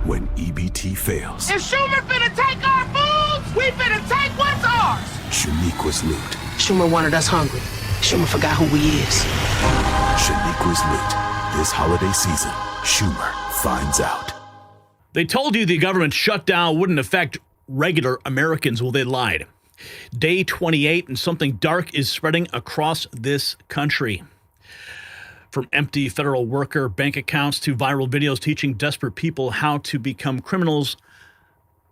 when EBT fails. If Schumer finna take our foods, we finna take what's ours. Shaniqua's loot. Schumer wanted us hungry. Schumer forgot who he is. Shaniqua's loot. This holiday season, Schumer finds out. They told you the government shutdown wouldn't affect regular Americans. Well, they lied. Day 28 and something dark is spreading across this country. From empty federal worker bank accounts to viral videos teaching desperate people how to become criminals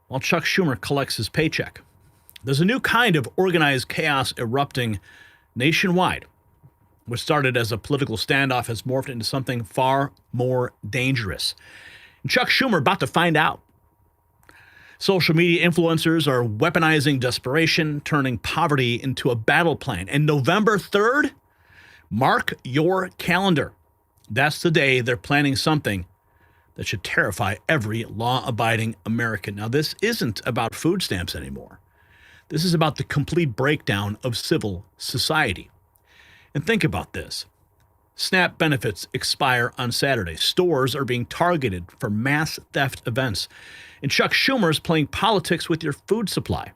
while Chuck Schumer collects his paycheck. There's a new kind of organized chaos erupting nationwide. What started as a political standoff has morphed into something far more dangerous. And Chuck Schumer about to find out. Social media influencers are weaponizing desperation, turning poverty into a battle plan. And November 3rd, mark your calendar. That's the day they're planning something that should terrify every law-abiding American. Now, this isn't about food stamps anymore. This is about the complete breakdown of civil society. And think about this. SNAP benefits expire on Saturday. Stores are being targeted for mass theft events. And Chuck Schumer's playing politics with your food supply.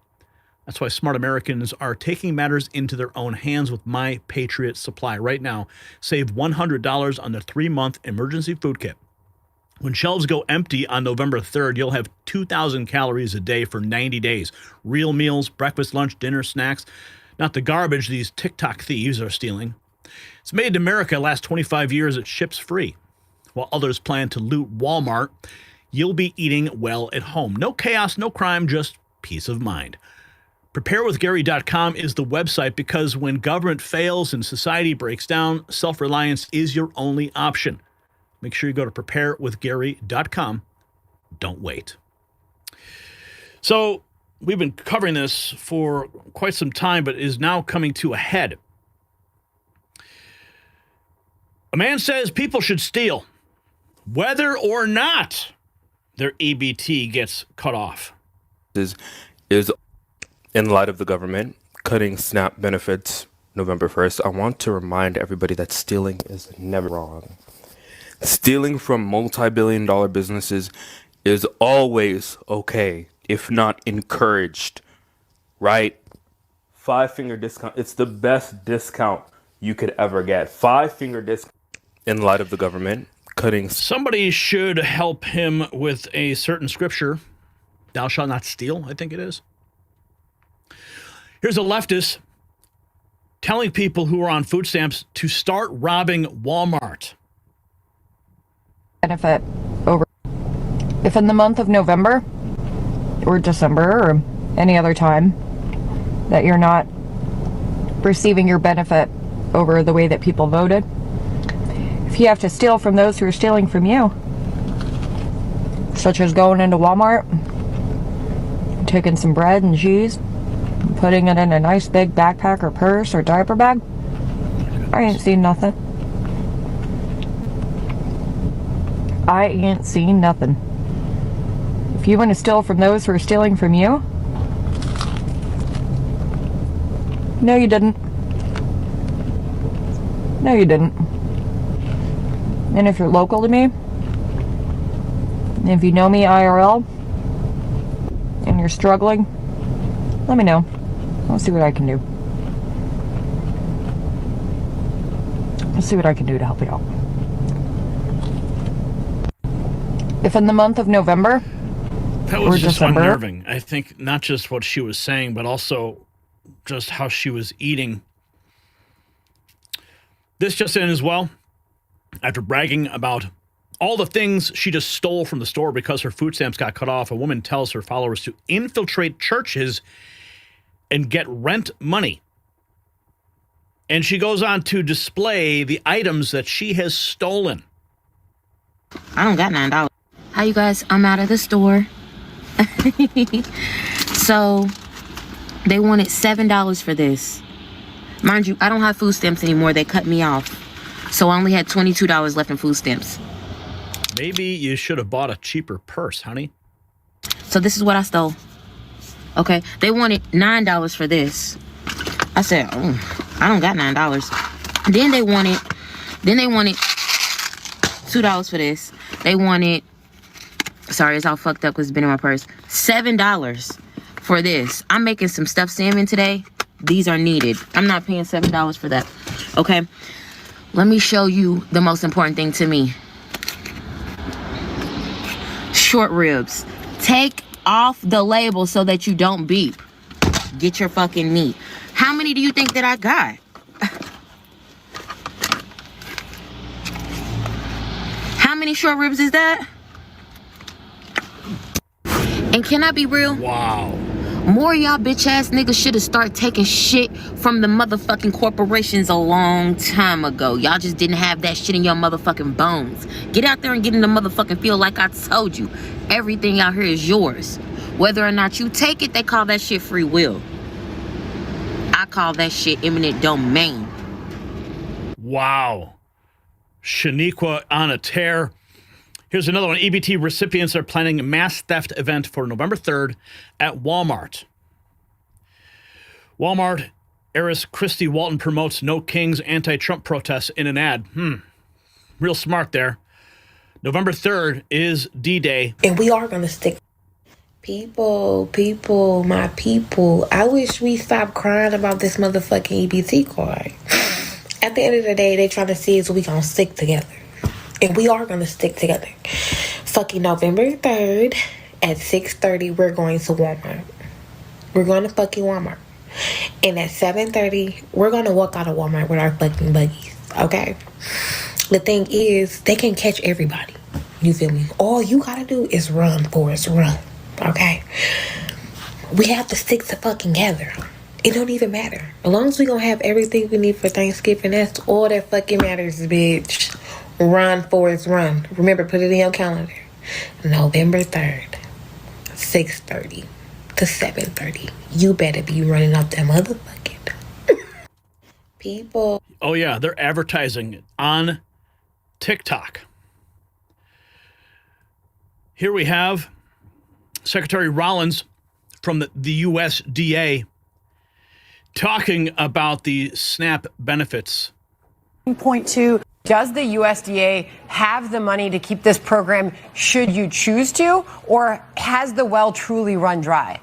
That's why smart Americans are taking matters into their own hands with My Patriot Supply. Right now, save $100 on the 3-month emergency food kit. When shelves go empty on November 3rd, you'll have 2,000 calories a day for 90 days. Real meals, breakfast, lunch, dinner, snacks. Not the garbage these TikTok thieves are stealing. It's made in America, lasts 25 years, it ships free. While others plan to loot Walmart, you'll be eating well at home. No chaos, no crime, just peace of mind. PrepareWithGary.com is the website because when government fails and society breaks down, self-reliance is your only option. Make sure you go to PrepareWithGary.com. Don't wait. So we've been covering this for quite some time, but it is now coming to a head. A man says people should steal, whether or not their EBT gets cut off. Is in light of the government cutting SNAP benefits November 1st, I want to remind everybody that stealing is never wrong. Stealing from multi-billion-dollar businesses is always okay, if not encouraged, right? 5-finger discount. It's the best discount you could ever get. 5-finger discount. In light of the government cutting. Somebody should help him with a certain scripture. Thou shalt not steal, I think it is. Here's a leftist telling people who are on food stamps to start robbing Walmart. Benefit over if in the month of November or December or any other time that you're not receiving your benefit over the way that people voted, if you have to steal from those who are stealing from you, such as going into Walmart, taking some bread and cheese, and putting it in a nice big backpack or purse or diaper bag, I ain't seen nothing. I ain't seen nothing. If you want to steal from those who are stealing from you, no you didn't. No you didn't. And if you're local to me, and if you know me IRL, and you're struggling, let me know. I'll see what I can do. I'll see what I can do to help you out. If in the month of November that was just December, unnerving. I think not just what she was saying, but also just how she was eating. This just in as well. After bragging about all the things she just stole from the store because her food stamps got cut off, a woman tells her followers to infiltrate churches and get rent money. And she goes on to display the items that she has stolen. I don't got $9. Hi, you guys. I'm out of the store. So they wanted $7 for this. Mind you, I don't have food stamps anymore. They cut me off. So I only had $22 left in food stamps. Maybe you should have bought a cheaper purse, honey. So this is what I stole. Okay, they wanted $9 for this. I said, I don't got $9. Then they wanted $2 for this. They wanted Sorry, it's all fucked up because it's been in my purse. $7 for this. I'm making some stuffed salmon today. These are needed. I'm not paying $7 for that. Okay. Let me show you the most important thing to me. Short ribs. Take off the label so that you don't beep. Get your fucking meat. How many do you think that I got? How many short ribs is that? And can I be real? Wow. More y'all bitch ass niggas should have started taking shit from the motherfucking corporations a long time ago. Y'all just didn't have that shit in your motherfucking bones. Get out there and get in the motherfucking field like I told you. Everything out here is yours. Whether or not you take it, they call that shit free will. I call that shit eminent domain. Wow. Shaniqua on a tear. Here's another one. EBT recipients are planning a mass theft event for November 3rd at Walmart. Walmart heiress Christy Walton promotes No Kings anti-Trump protests in an ad. Real smart there. November 3rd is D-Day. And we are going to stick. People, my people. I wish we stopped crying about this motherfucking EBT card. At the end of the day, they trying to see is we going to stick together. And we are going to stick together. Fucking November 3rd at 6:30, we're going to Walmart. We're going to fucking Walmart. And at 7:30, we're going to walk out of Walmart with our fucking buggies. Okay? The thing is, they can catch everybody. You feel me? All you got to do is run, Forrest, run. Okay? We have to stick to fucking together. It don't even matter. As long as we going to have everything we need for Thanksgiving, that's all that fucking matters, bitch. Run, Forrest, run. Remember, put it in your calendar. November 3rd, 6:30 to 7:30. You better be running up that motherfucking people. Oh, yeah, they're advertising on TikTok. Here we have Secretary Rollins from the USDA talking about the SNAP benefits. Point two. Does the USDA have the money to keep this program should you choose to, or has the well truly run dry?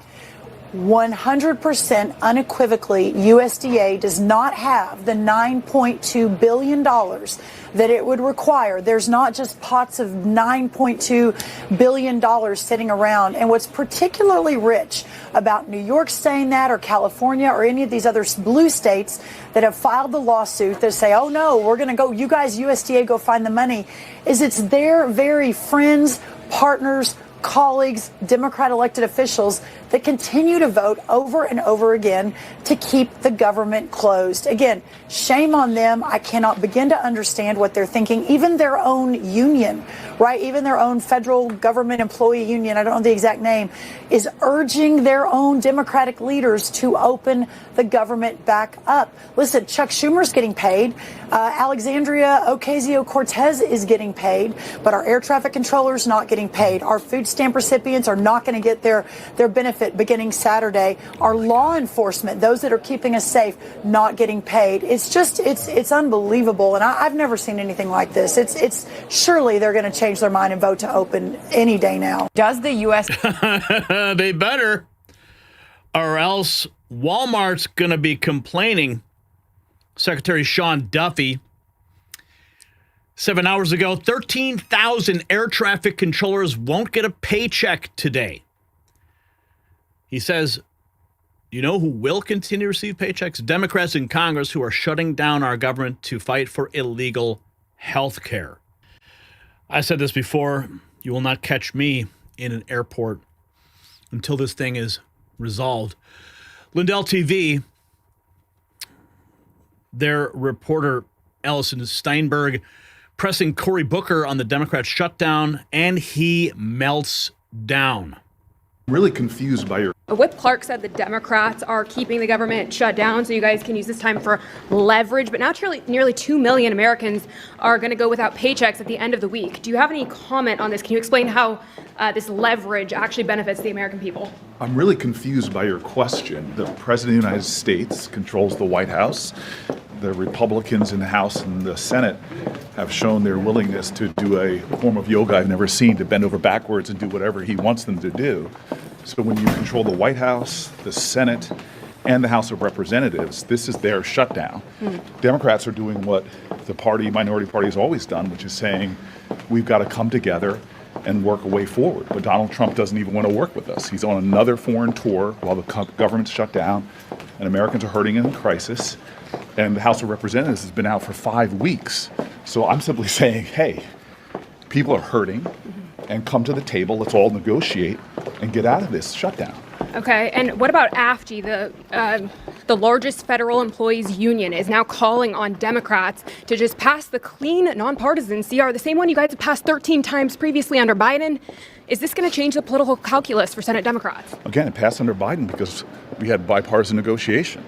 100% unequivocally, USDA does not have the $9.2 billion that it would require. There's not just pots of $9.2 billion sitting around. And what's particularly rich about New York saying that, or California, or any of these other blue states that have filed the lawsuit that say, oh no, we're going to go, you guys, USDA, go find the money, is it's their very friends, partners, colleagues, Democrat elected officials that continue to vote over and over again to keep the government closed. Again, shame on them. I cannot begin to understand what they're thinking. Even their own union, right? Even their own federal government employee union, I don't know the exact name, is urging their own Democratic leaders to open the government back up. Listen, Chuck Schumer's getting paid. Alexandria Ocasio-Cortez is getting paid, but our air traffic controllers not getting paid. Our food stamp recipients are not going to get their benefit beginning Saturday. Our law enforcement, those that are keeping us safe, not getting paid. It's just, it's unbelievable. And I've never seen anything like this. It's surely they're going to change their mind and vote to open any day now. Does the U.S. They better, or else Walmart's going to be complaining. Secretary Sean Duffy, 7 hours ago, 13,000 air traffic controllers won't get a paycheck today. He says, you know who will continue to receive paychecks? Democrats in Congress who are shutting down our government to fight for illegal health care. I said this before, you will not catch me in an airport until this thing is resolved. Lindell TV, their reporter Allison Steinberg pressing Cory Booker on the Democrat shutdown, and he melts down. Really confused by your... Whip Clark said the Democrats are keeping the government shut down so you guys can use this time for leverage. But now nearly 2 million Americans are going to go without paychecks at the end of the week. Do you have any comment on this? Can you explain how this leverage actually benefits the American people? I'm really confused by your question. The President of the United States controls the White House. the Republicans in the House and the Senate have shown their willingness to do a form of yoga I've never seen, to bend over backwards and do whatever he wants them to do. So when you control the White House, the Senate, and the House of Representatives, this is their shutdown. Democrats are doing what the minority party has always done, which is saying we've got to come together and work a way forward. But Donald Trump doesn't even want to work with us. He's on another foreign tour while the government's shut down and Americans are hurting and in crisis. And the House of Representatives has been out for 5 weeks. So I'm simply saying, hey, people are hurting, and come to the table. Let's all negotiate and get out of this shutdown. Okay, and what about AFG? The largest federal employees union is now calling on Democrats to just pass the clean, nonpartisan CR, the same one you guys have passed 13 times previously under Biden. Is this going to change the political calculus for Senate Democrats? Again, it passed under Biden because we had bipartisan negotiation.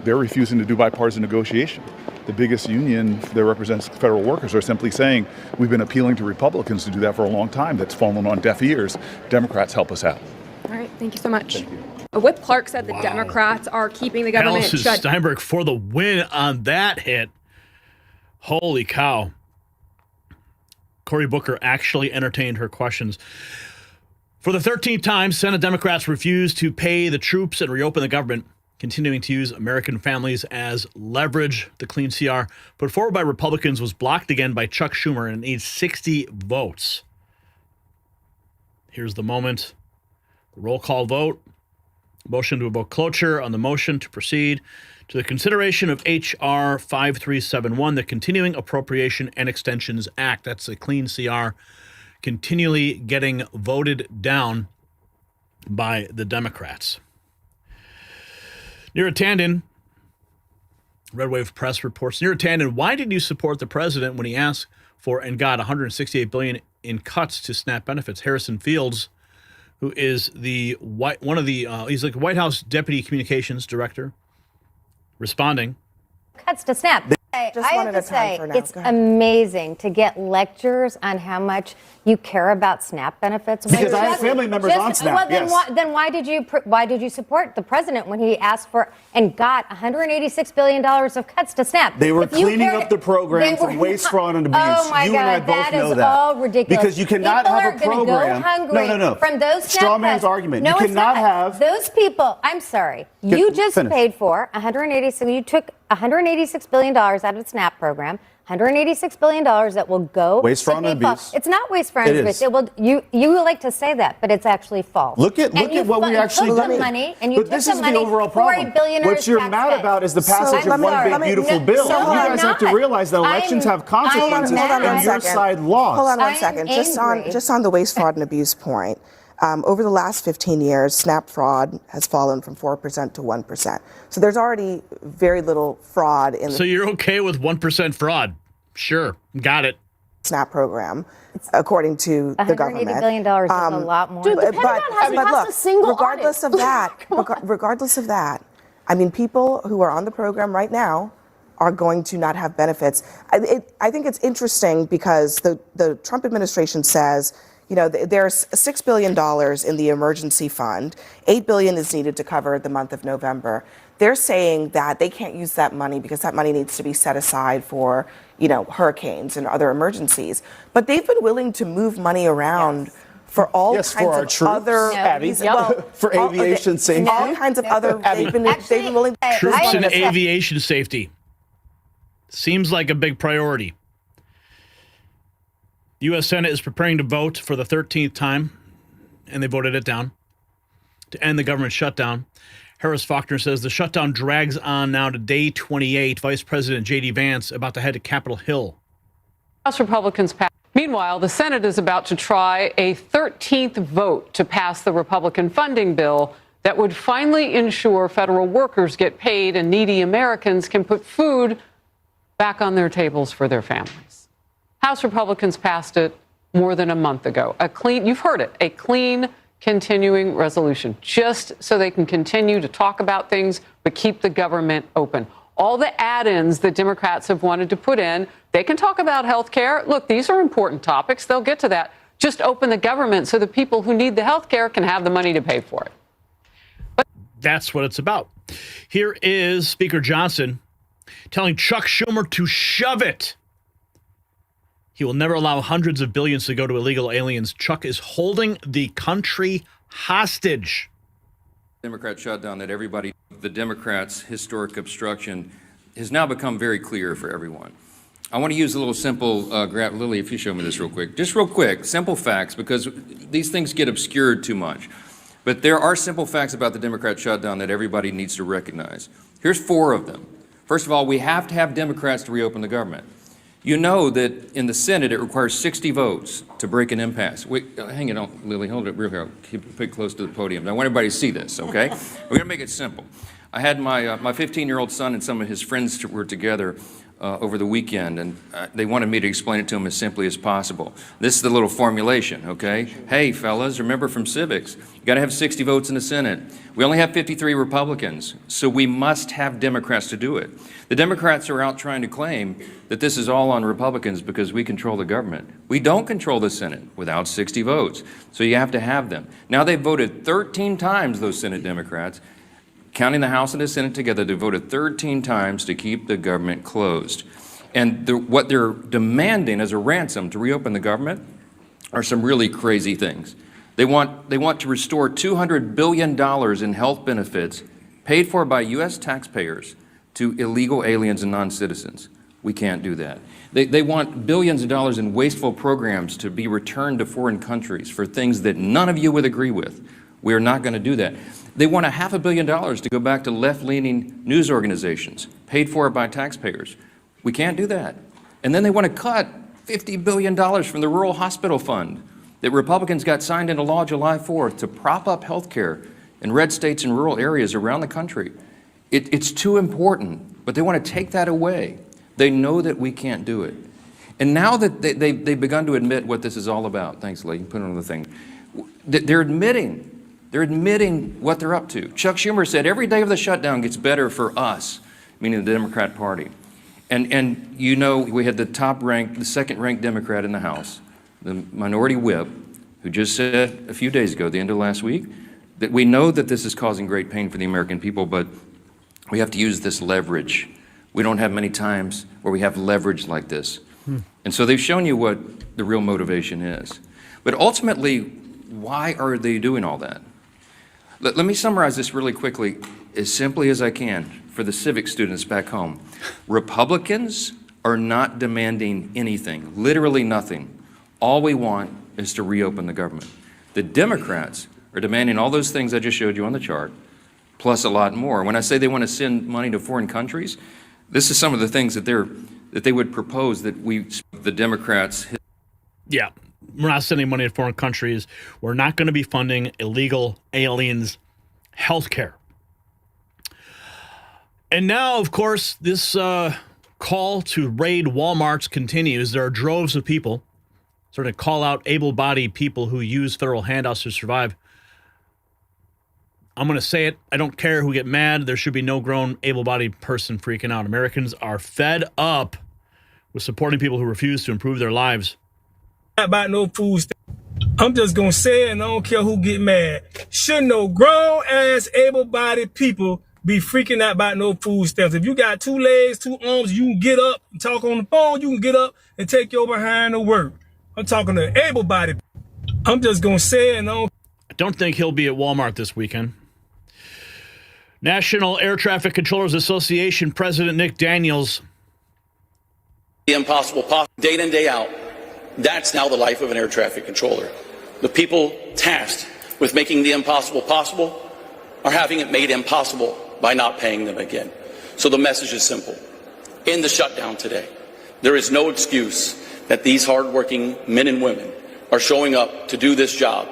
They're refusing to do bipartisan negotiation. The biggest union that represents federal workers are simply saying, we've been appealing to Republicans to do that for a long time. That's fallen on deaf ears. Democrats, help us out. All right, thank you so much. Whip Clark said the Democrats are keeping the government Allison shut. Steinberg for the win on that hit. Holy cow. Cory Booker actually entertained her questions. For the 13th time, Senate Democrats refused to pay the troops and reopen the government, continuing to use American families as leverage. The clean CR put forward by Republicans was blocked again by Chuck Schumer and needs 60 votes. Here's the moment. The roll call vote. Motion to vote cloture on the motion to proceed to the consideration of H.R. 5371, the Continuing Appropriation and Extensions Act. That's the clean CR, continually getting voted down by the Democrats. Neera Tanden, Red Wave Press reports, Neera Tanden, why did you support the president when he asked for and got $168 billion in cuts to SNAP benefits? Harrison Fields, who is he's like the White House Deputy Communications Director, responding. Cuts to SNAP. I have to say, it's amazing to get lectures on how much you care about SNAP benefits. Because I have family members on SNAP. Then why did you support the president when he asked for and got $186 billion of cuts to SNAP? They were cleaning up the program from waste, fraud, and abuse. Oh my you God, and I both that know is that. all ridiculous. Because you cannot people have a program. Go hungry No. From those SNAP straw man's cuts. argument. No, you cannot have those people. I'm sorry. You just paid for 186. You took $186 billion out of the SNAP program. $186 billion that will go waste, fraud, and abuse. It's not waste, fraud, and abuse. It will. You like to say that, but it's actually false. Look at what we actually did. Money, and you but this is the overall problem. What you're mad about is the passage of one big beautiful bill. You guys have to realize that elections have consequences, and your side lost. Hold on 1 second. Just on the waste, fraud, and abuse point. Over the last 15 years, SNAP fraud has fallen from 4% to 1%. So there's already very little fraud in So you're okay with 1% fraud? Sure. Got it. SNAP program, according to the government. $180 billion is a lot more. Dude, the Pentagon hasn't passed a single regardless audit. of that, I mean, people who are on the program right now are going to not have benefits. I think it's interesting because the Trump administration says, you know, there's $6 billion in the emergency fund. $8 billion is needed to cover the month of November. They're saying that they can't use that money because that money needs to be set aside for, you know, hurricanes and other emergencies. But they've been willing to move money around for all kinds of other for aviation safety. All kinds of other. They've been willing to troops and aviation safety. Seems like a big priority. The U.S. Senate is preparing to vote for the 13th time, and they voted it down, to end the government shutdown. Harris Faulkner says the shutdown drags on now to day 28. Vice President J.D. Vance about to head to Capitol Hill. House Republicans passed. Meanwhile, the Senate is about to try a 13th vote to pass the Republican funding bill that would finally ensure federal workers get paid and needy Americans can put food back on their tables for their families. House Republicans passed it more than a month ago. You've heard it, a clean, continuing resolution, just so they can continue to talk about things, but keep the government open. All the add-ins that Democrats have wanted to put in, they can talk about health care. Look, these are important topics. They'll get to that. Just open the government so the people who need the health care can have the money to pay for it. That's what it's about. Here is Speaker Johnson telling Chuck Schumer to shove it. He will never allow hundreds of billions to go to illegal aliens. Chuck is holding the country hostage. Democrat shutdown that everybody, the Democrats' historic obstruction has now become very clear for everyone. I want to use a little simple, Lily, if you show me this real quick. Just real quick, simple facts, because these things get obscured too much. But there are simple facts about the Democrat shutdown that everybody needs to recognize. Here's 4 of them. First of all, we have to have Democrats to reopen the government. You know that in the Senate, it requires 60 votes to break an impasse. Wait, hang it on, Lily, hold it real here. Keep it close to the podium. I want everybody to see this, okay? We're going to make it simple. I had my 15-year-old son and some of his friends were together over the weekend, and they wanted me to explain it to them as simply as possible. This is the little formulation, okay? Hey, fellas, remember from civics, you got to have 60 votes in the Senate. We only have 53 Republicans, so we must have Democrats to do it. The Democrats are out trying to claim that this is all on Republicans because we control the government. We don't control the Senate without 60 votes, so you have to have them. Now they've voted 13 times, those Senate Democrats, counting the House and the Senate together, they voted 13 times to keep the government closed. And what they're demanding as a ransom to reopen the government are some really crazy things. They want to restore $200 billion in health benefits paid for by U.S. taxpayers to illegal aliens and non-citizens. We can't do that. They want billions of dollars in wasteful programs to be returned to foreign countries for things that none of you would agree with. We are not going to do that. They want $500 million to go back to left-leaning news organizations, paid for by taxpayers. We can't do that. And then they want to cut $50 billion from the Rural Hospital Fund that Republicans got signed into law July 4th to prop up health care in red states and rural areas around the country. It's too important, but they want to take that away. They know that we can't do it. And now that they've begun to admit what this is all about, thanks, Lee, you put it on the thing, they're admitting what they're up to. Chuck Schumer said every day of the shutdown gets better for us, meaning the Democrat Party. And you know, we had the second-ranked Democrat in the House, the minority whip, who just said a few days ago, the end of last week, that we know that this is causing great pain for the American people, but we have to use this leverage. We don't have many times where we have leverage like this. And so they've shown you what the real motivation is. But ultimately, why are they doing all that? Let me summarize this really quickly, as simply as I can, for the civic students back home. Republicans are not demanding anything, literally nothing. All we want is to reopen the government. The Democrats are demanding all those things I just showed you on the chart, plus a lot more. When I say they want to send money to foreign countries, this is some of the things that they would propose that the Democrats. Yeah, we're not sending money to foreign countries. We're not going to be funding illegal aliens' health care. And now, of course, this call to raid Walmarts continues. There are droves of people sort of call out able-bodied people who use federal handouts to survive. I'm going to say it. I don't care who get mad. There should be no grown able-bodied person freaking out. Americans are fed up with supporting people who refuse to improve their lives. Not about no food stamps. I'm just going to say it, and I don't care who get mad. Should no grown-ass able-bodied people be freaking out about no food stamps? If you got 2 legs, 2 arms, you can get up and talk on the phone. You can get up and take your behind to work. I'm talking to able-bodied. I'm just going to say it, and I don't think he'll be at Walmart this weekend. National Air Traffic Controllers Association President Nick Daniels. The impossible possible, day in and day out. That's now the life of an air traffic controller. The people tasked with making the impossible possible are having it made impossible by not paying them again. So the message is simple. In the shutdown today, there is no excuse that these hardworking men and women are showing up to do this job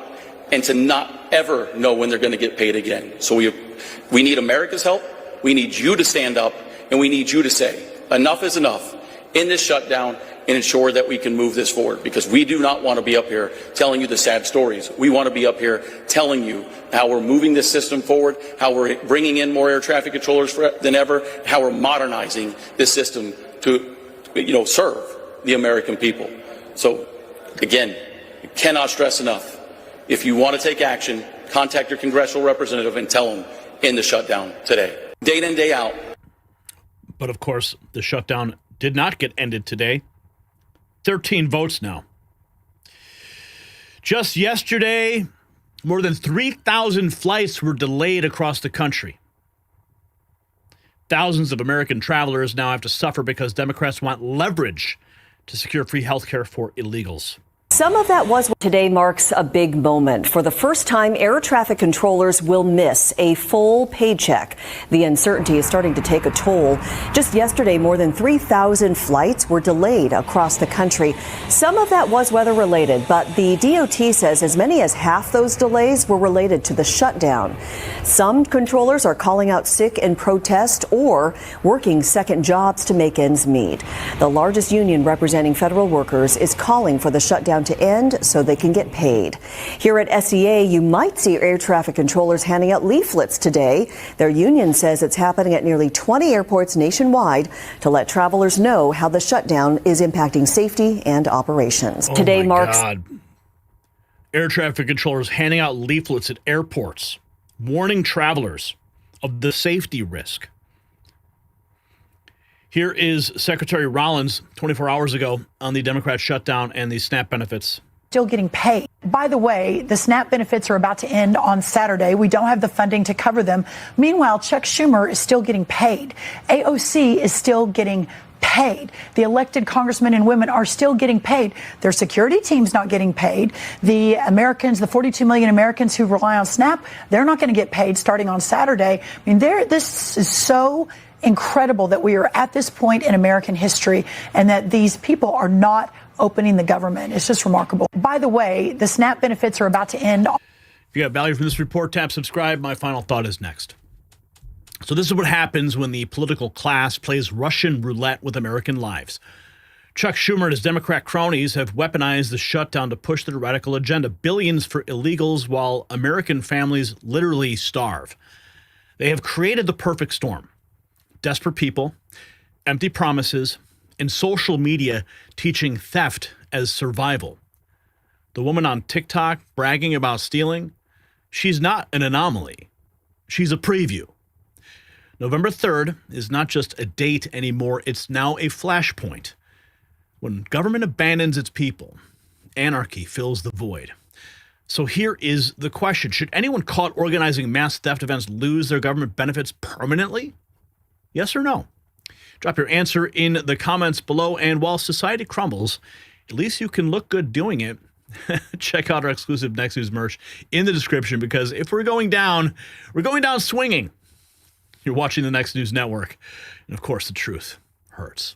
and to not ever know when they're going to get paid again. So we need America's help. We need you to stand up, and we need you to say enough is enough in this shutdown and ensure that we can move this forward, because we do not want to be up here telling you the sad stories. We want to be up here telling you how we're moving this system forward, how we're bringing in more air traffic controllers than ever, how we're modernizing this system to, serve the American people. So, again, you cannot stress enough. If you want to take action, contact your congressional representative and tell them in the shutdown today. Day in and day out. But of course, the shutdown did not get ended today. 13 votes now. Just yesterday, more than 3,000 flights were delayed across the country. Thousands of American travelers now have to suffer because Democrats want leverage to secure free health care for illegals. Some of that was today marks a big moment. For the first time, air traffic controllers will miss a full paycheck. The uncertainty is starting to take a toll. Just yesterday, more than 3,000 flights were delayed across the country. Some of that was weather related, but the DOT says as many as half those delays were related to the shutdown. Some controllers are calling out sick in protest or working second jobs to make ends meet. The largest union representing federal workers is calling for the shutdown to end so they can get paid. Here at SEA, you might see air traffic controllers handing out leaflets today. Their union says it's happening at nearly 20 airports nationwide to let travelers know how the shutdown is impacting safety and operations. Today marks air traffic controllers handing out leaflets at airports, warning travelers of the safety risk. Here is Secretary Rollins 24 hours ago on the Democrat shutdown and the SNAP benefits. Still getting paid. By the way, the SNAP benefits are about to end on Saturday. We don't have the funding to cover them. Meanwhile, Chuck Schumer is still getting paid. AOC is still getting paid. The elected congressmen and women are still getting paid. Their security team's not getting paid. The Americans, the 42 million Americans who rely on SNAP, they're not going to get paid starting on Saturday. I mean, this is so incredible that we are at this point in American history and that these people are not opening the government. It's just remarkable. By the way, the SNAP benefits are about to end. If you got value from this report, tap subscribe. My final thought is next. So this is what happens when the political class plays Russian roulette with American lives. Chuck Schumer and his Democrat cronies have weaponized the shutdown to push their radical agenda. Billions for illegals while American families literally starve. They have created the perfect storm. Desperate people, empty promises, and social media teaching theft as survival. The woman on TikTok bragging about stealing, she's not an anomaly. She's a preview. November 3rd is not just a date anymore, it's now a flashpoint. When government abandons its people, anarchy fills the void. So here is the question. Should anyone caught organizing mass theft events lose their government benefits permanently? Yes or no? Drop your answer in the comments below. And while society crumbles, at least you can look good doing it. Check out our exclusive Next News merch in the description, because if we're going down swinging. You're watching the Next News Network. And of course, the truth hurts.